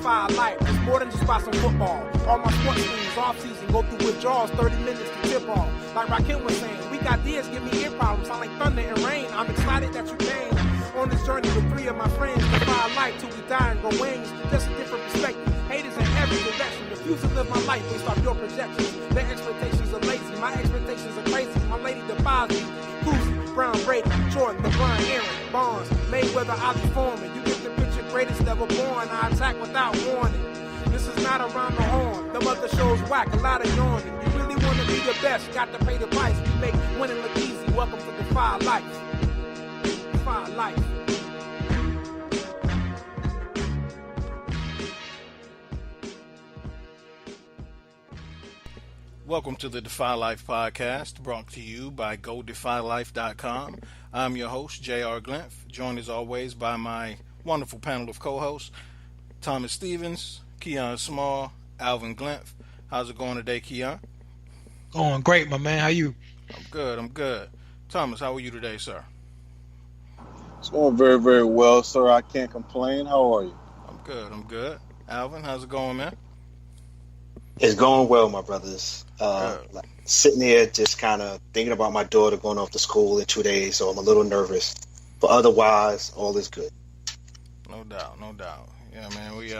Defy Life. It's more than just about some football. All my sports teams off-season go through withdrawals, 30 minutes to tip off. Like Rakim was saying, we got Diaz, give me ear problems. Sound like thunder and rain. I'm excited that you came on this journey with 3 of my friends. Defy life till we die and grow wings. Just a different perspective. Haters in every direction. Refuse to live my life based off your projections. Their expectations are lazy. My expectations are crazy. My lady defies me. Koozie, Brown, Brady, Jordan, LeBron, Aaron, Bonds, Mayweather, Ali Foreman. You get the picture, greatest ever born. I attack without warning. This is not around the horn. The other shows whack, a lot of yawning. You really want to be the best, got to pay the price. We make winning look easy. Welcome to Defy Life. Defy Life. Welcome to the Defy Life Podcast, brought to you by GoDefyLife.com. I'm your host, J.R. Glenf, joined as always by my wonderful panel of co-hosts, Thomas Stevens, Keyonne Small, Alvin Glenf. How's it going today, Keyonne? Going great, my man. How you? I'm good. Thomas, how are you today, sir? It's going very, very well, sir. I can't complain. How are you? I'm good. Alvin, how's it going, man? It's going well, my brothers. Sitting here just kind of thinking about my daughter going off to school in 2 days, so I'm a little nervous. But otherwise, all is good. No doubt. Yeah, man, we,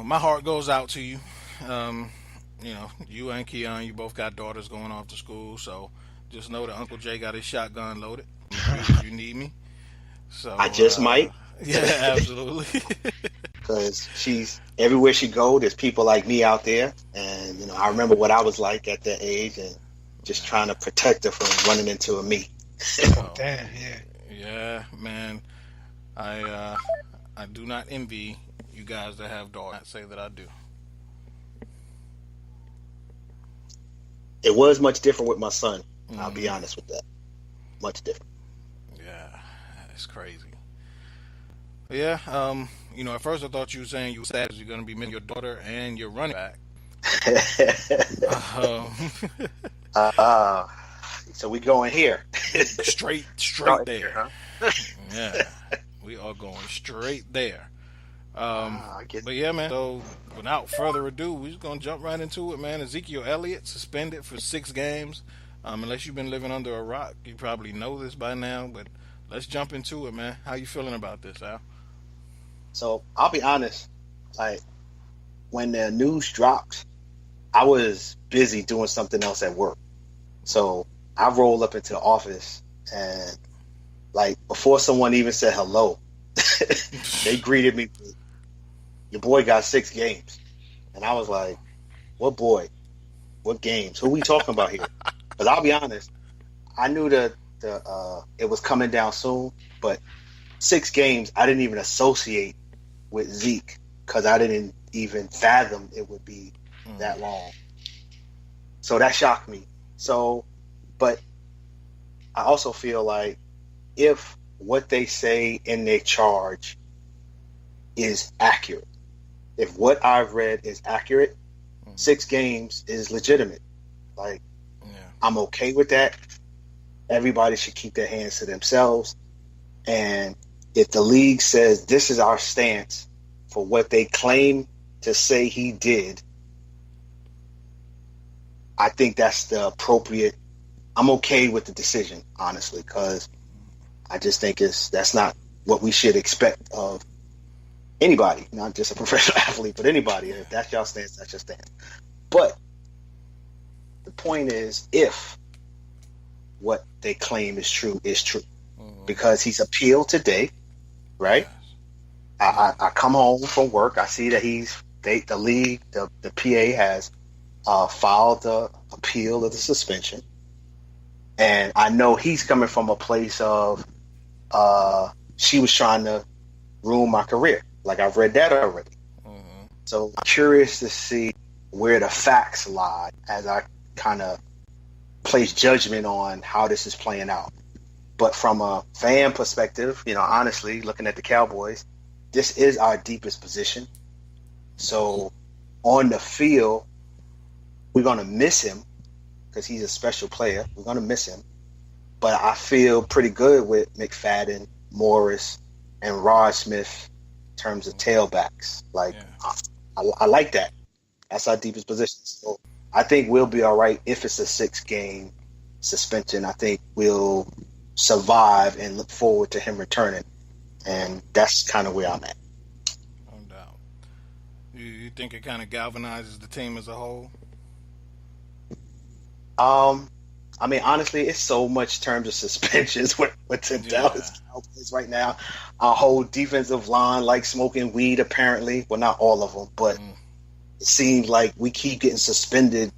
my heart goes out to you. You and Keyonne, you both got daughters going off to school, so just know that Uncle Jay got his shotgun loaded if you need me. So I just might. Yeah, absolutely. Because everywhere she go, there's people like me out there, and I remember what I was like at that age, and just trying to protect her from running into me. Oh, damn, yeah. Yeah, man. I do not envy you guys that have daughters. I say that I do. It was much different with my son. I'll be honest with that. Much different. Yeah, it's crazy. Yeah, at first I thought you were saying you were sad because you're going to be missing your daughter and your running back. So we going here. Straight there. Huh? Yeah, we are going straight there. But yeah, man, so without further ado, we're just going to jump right into it, man. Ezekiel Elliott suspended for 6 games. Unless you've been living under a rock, you probably know this by now, but let's jump into it, man. How you feeling about this, Al? So I'll be honest, when the news dropped, I was busy doing something else at work. So I rolled up into the office and before someone even said hello, they greeted me with, "Your boy got 6 games." And I was like, "What boy? What games? Who we talking about here?" Because I'll be honest, I knew that it was coming down soon, but 6 games I didn't even associate with Zeke because I didn't even fathom it would be that long. So that shocked me. So, but I also feel like if what they say in their charge is accurate, if what I've read is accurate, 6 games is legitimate. I'm okay with that. Everybody should keep their hands to themselves. And if the league says this is our stance for what they claim to say he did, I think that's the appropriate. I'm okay with the decision, honestly, because I just think that's not what we should expect of anybody, not just a professional athlete, but anybody. If that's your stance, that's your stance. But the point is, if what they claim is true, because he's appealed today, right? I come home from work, I see that the league, the PA has filed the appeal of the suspension, and I know he's coming from a place of she was trying to ruin my career. I've read that already. So I'm curious to see where the facts lie as I kind of place judgment on how this is playing out. But from a fan perspective, honestly, looking at the Cowboys, this is our deepest position. So on the field, we're going to miss him because he's a special player. We're going to miss him. But I feel pretty good with McFadden, Morris, and Rod Smith terms of tailbacks. Like, I like that. That's our deepest position. So I think we'll be all right if it's a 6-game suspension. I think we'll survive and look forward to him returning. And that's kind of where I'm at. No doubt. You think it kind of galvanizes the team as a whole? I mean, honestly, it's so much terms of suspensions with the Dallas Cowboys right now. Our whole defensive line like smoking weed, apparently. Well, not all of them, but it seems like we keep getting suspended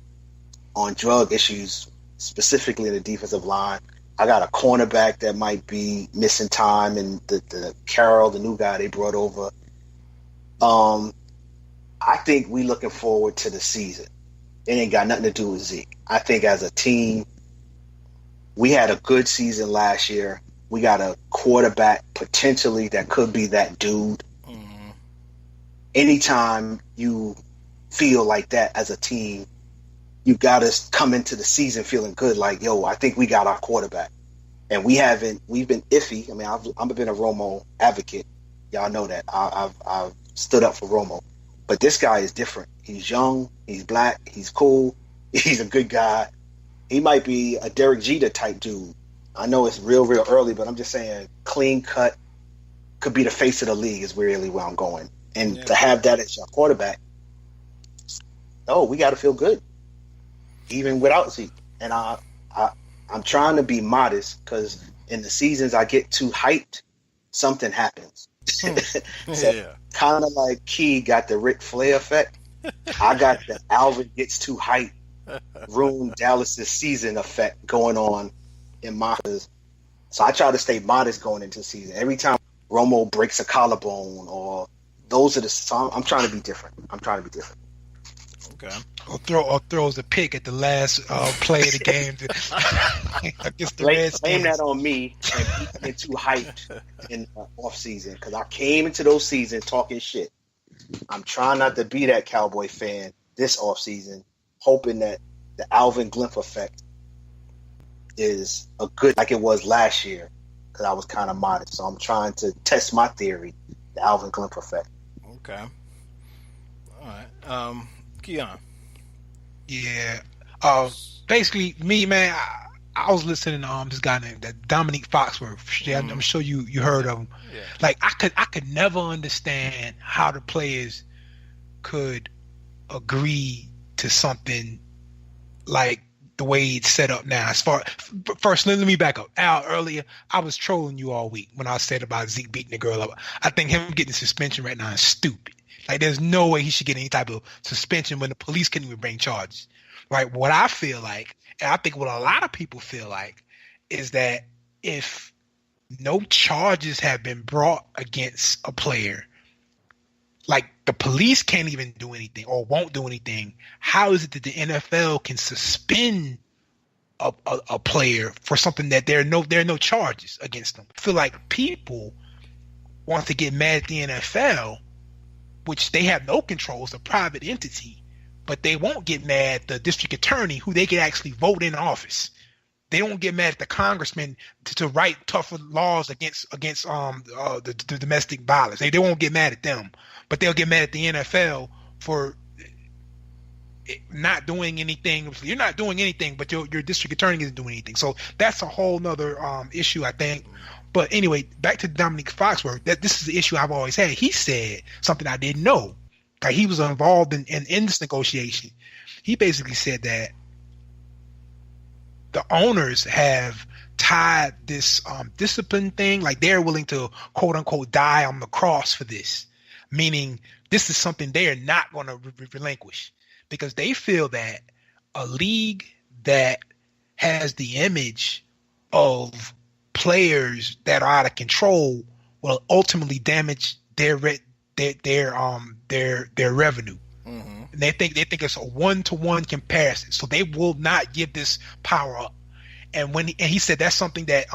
on drug issues, specifically in the defensive line. I got a cornerback that might be missing time, and the Carroll, the new guy they brought over. I think we looking forward to the season. It ain't got nothing to do with Zeke. I think as a team, we had a good season last year. We got a quarterback potentially that could be that dude. Mm-hmm. Anytime you feel like that as a team, you got to come into the season feeling good. Like, yo, I think we got our quarterback. And we've been iffy. I mean, I've been a Romo advocate. Y'all know that. I've stood up for Romo. But this guy is different. He's young. He's black. He's cool. He's a good guy. He might be a Derek Jeter type dude. I know it's real early, but I'm just saying clean cut, could be the face of the league is really where I'm going. And to have that as your quarterback, we got to feel good, even without Zeke. And I'm trying to be modest because in the seasons I get too hyped, something happens. So kind of like Key got the Ric Flair effect. I got the Alvin gets too hyped, ruined Dallas's season effect going on in my. So I try to stay modest going into the season. Every time Romo breaks a collarbone or those are the. I'm trying to be different. Okay. Or throws a pick at the last play of the game. Against the Redskins. Blame that on me and being too hyped in the off season because I came into those seasons talking shit. I'm trying not to be that Cowboy fan this off season, hoping that the Alvin Glimp effect is a good like it was last year because I was kind of modest. So I'm trying to test my theory, the Alvin Glimp effect. Okay. All right. Keyonne. Yeah. Basically, me, man, I was listening to this guy named Dominique Foxworth. I'm sure you heard of him. Yeah. Like I could never understand how the players could agree to something like the way it's set up now. First, let me back up. Al, earlier, I was trolling you all week when I said about Zeke beating the girl up. I think him getting suspension right now is stupid. Like, there's no way he should get any type of suspension when the police can't even bring charges, right? What I feel like, and I think what a lot of people feel like, is that if no charges have been brought against a player, like the police can't even do anything or won't do anything, how is it that the NFL can suspend a player for something that there are no charges against them? I feel like people want to get mad at the NFL, which they have no control, it's a private entity, but they won't get mad at the district attorney who they can actually vote in office. They don't get mad at the congressman to write tougher laws against the domestic violence. They won't get mad at them, but they'll get mad at the NFL for not doing anything. You're not doing anything, but your district attorney isn't doing anything. So that's a whole nother issue, I think. But anyway, back to Dominique Foxworth. This is the issue I've always had. He said something I didn't know. Like, he was involved in this negotiation. He basically said that the owners have tied this discipline thing, like they're willing to quote unquote die on the cross for this, meaning this is something they are not going to relinquish because they feel that a league that has the image of players that are out of control will ultimately damage their revenue. Mm-hmm. And they think it's a 1-to-1 comparison, so they will not give this power up. And he said that's something that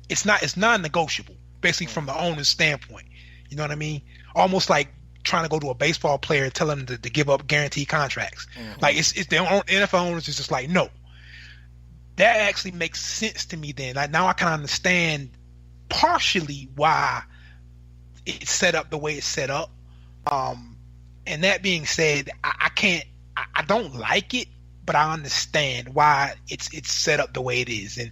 it's non-negotiable, basically from the owner's standpoint. You know what I mean? Almost like trying to go to a baseball player and tell him to give up guaranteed contracts. Mm-hmm. Like it's the NFL owners is just like, no. That actually makes sense to me then. Like, now I can understand partially why it's set up the way it's set up. And that being said, I don't like it, but I understand why it's set up the way it is. And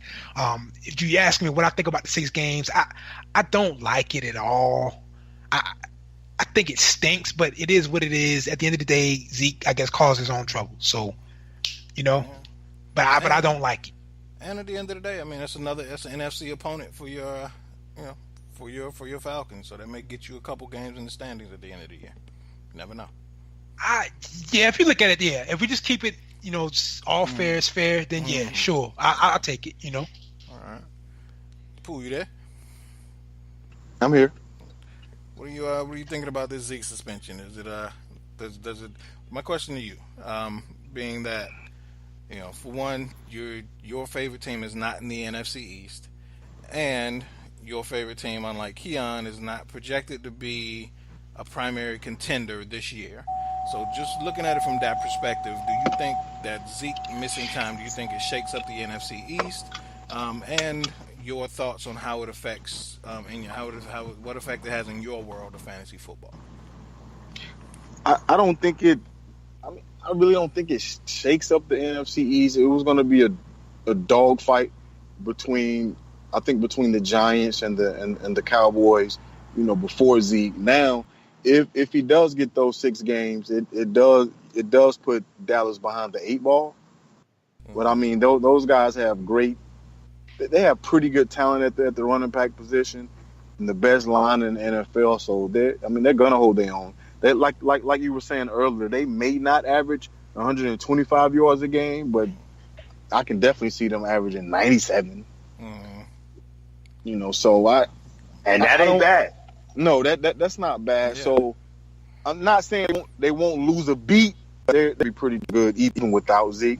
if you ask me what I think about the 6 games, I don't like it at all. I think it stinks, but it is what it is. At the end of the day, Zeke, I guess, caused his own trouble. So, but I don't like it. And at the end of the day, I mean, it's an NFC opponent for your, for your Falcons. So that may get you a couple games in the standings at the end of the year. You never know. If you look at it, if we just keep it, all fair is fair, then sure, I'll take it. All right. Pooh, you there? I'm here. What are you thinking about this Zeke suspension? Is it does it? My question to you, being that for one, your favorite team is not in the NFC East, and your favorite team, unlike Keyonne, is not projected to be a primary contender this year. So just looking at it from that perspective, do you think that Zeke missing time, do you think it shakes up the NFC East? And your thoughts on how it affects what effect it has in your world of fantasy football? I don't think it. I really don't think it shakes up the NFC East. It was going to be a dogfight between the Giants and the Cowboys, before Zeke. Now, if he does get those 6 games, it does put Dallas behind the 8 ball. But I mean, those guys have they have pretty good talent at the running back position and the best line in the NFL. So they're gonna hold their own. They like you were saying earlier, they may not average 125 yards a game, but I can definitely see them averaging 97. So that ain't bad. No, that's not bad. Yeah. So I'm not saying they won't lose a beat. They'll be pretty good even without Zeke.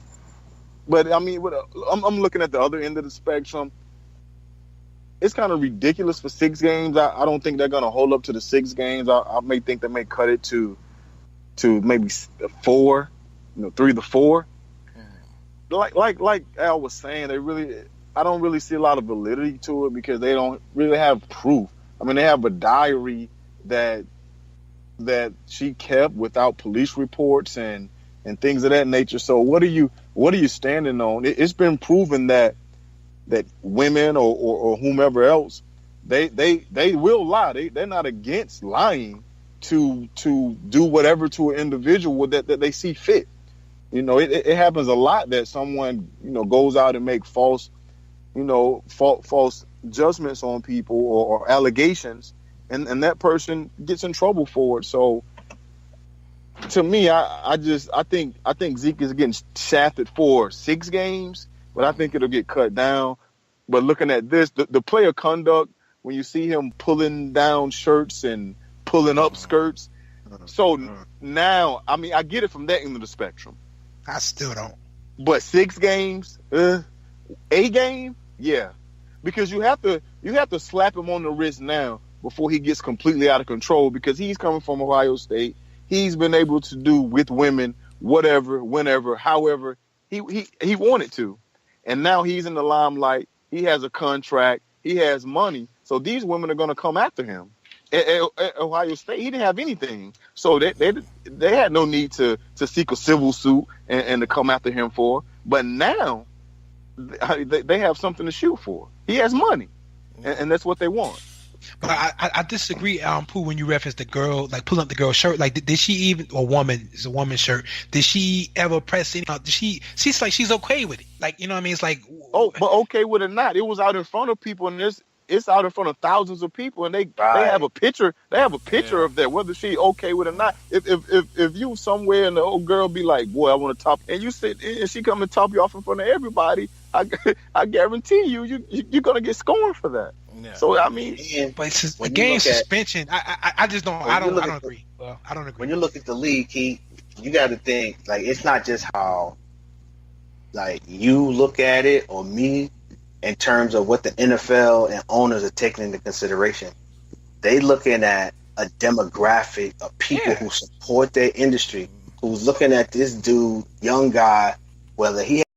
But I mean, I'm looking at the other end of the spectrum. It's kind of ridiculous for 6 games. I don't think they're going to hold up to the 6 games. I may think they may cut it to maybe 4, 3 to 4. Like Al was saying, I don't really see a lot of validity to it because they don't really have proof. I mean, they have a diary that she kept without police reports and things of that nature. So what are you standing on? It's been proven that women or whomever else, they will lie. They're not against lying to do whatever to an individual that they see fit. It happens a lot that someone goes out and make false judgments on people or allegations, and that person gets in trouble for it. So to me, I think Zeke is getting shafted for 6 games, but I think it'll get cut down. But looking at this, the player conduct, when you see him pulling down shirts and pulling up skirts, so now, I mean, I get it from that end of the spectrum. I still don't. But 6 games, a game, yeah, because you have to slap him on the wrist now before he gets completely out of control, because he's coming from Ohio State. He's been able to do with women whatever, whenever, however he wanted to. And now he's in the limelight. He has a contract. He has money. So these women are going to come after him. At Ohio State, he didn't have anything. So they had no need to seek a civil suit and to come after him for. But now they have something to shoot for. He has money. And that's what they want. But I disagree, Pooh, when you reference the girl, like pulling up the girl's shirt. Like, did she even, a woman, it's a woman's shirt, did she ever press any, she's like, she's okay with it. Like, you know what I mean? It's like. Oh, but okay with it or not. It was out in front of people, and it's out in front of thousands of people, and they have a picture. They have a picture of that, whether she okay with it or not. If you somewhere and the old girl be like, boy, I want to top, and you sit and she come and top you off in front of everybody, I guarantee you're gonna get scorned for that. Yeah. So I mean, but it's just a game suspension. I just don't. I don't agree. Well, I don't agree. When you look at the league, you got to think like it's not just how like you look at it or me in terms of what the NFL and owners are taking into consideration. They looking at a demographic of people who support their industry, who's looking at this dude, young guy, whether he